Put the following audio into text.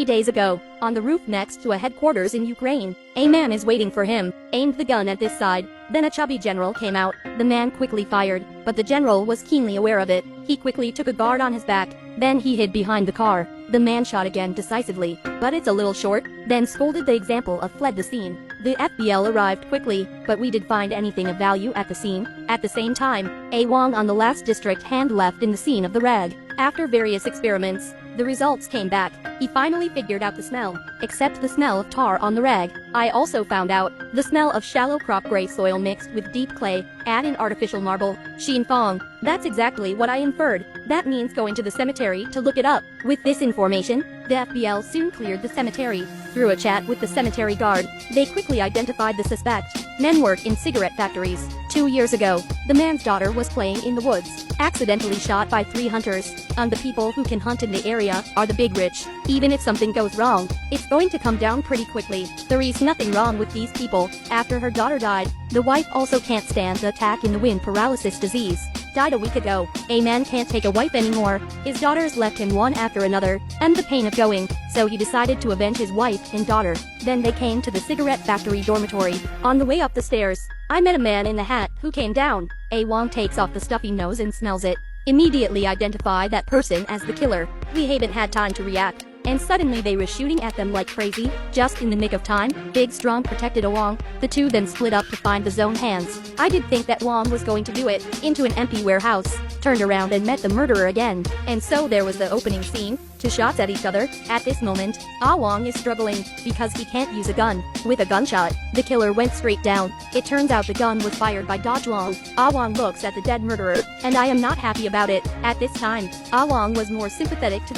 3 days ago, on the roof next to a headquarters in Ukraine, a man is waiting for him, aimed the gun at this side. Then a chubby general came out. The man quickly fired, but the general was keenly aware of it. He quickly took a guard on his back. Then he hid behind the car. The man shot again decisively, but it's a little short, then scolded the example of fled the scene. The FBL arrived quickly, but we did find anything of value at the scene. At the same time, A Wong on the last district hand left in the scene of the rag. After various experiments, the results came back. He finally figured out the smell, except the smell of tar on the rag. I also found out the smell of shallow crop gray soil mixed with deep clay, add in artificial marble, Xin Fong. That's exactly what I inferred. That means going to the cemetery to look it up. With this information, the FBL soon cleared the cemetery. Through a chat with the cemetery guard, they quickly identified the suspect. Men work in cigarette factories. 2 years ago, the man's daughter was playing in the woods, accidentally shot by 3 hunters. And the people who can hunt in the area are the big rich. Even if something goes wrong, it's going to come down pretty quickly. There is nothing wrong with these people. After her daughter died, the wife also can't stand the attack in the wind paralysis disease. Died a week ago. A man can't take a wife anymore. His daughters left him one after another, and the pain of going, so he decided to avenge his wife and daughter. Then they came to the cigarette factory dormitory. On the way up the stairs, I met a man in the hat who came down. A Wong takes off the stuffy nose and smells it. Immediately identify that person as the killer. We haven't had time to react, and suddenly they were shooting at them like crazy. Just in the nick of time, Big Strong protected A Wong. The two then split up to find the zone hands. I did think that Wong was going to do it, into an empty warehouse, turned around and met the murderer again. And so there was the opening scene, 2 shots at each other. At this moment, Ah Wong is struggling, because he can't use a gun. With a gunshot, the killer went straight down. It turns out the gun was fired by Da Zhuang. Ah Wong looks at the dead murderer, and I am not happy about it. At this time, Ah Wong was more sympathetic to the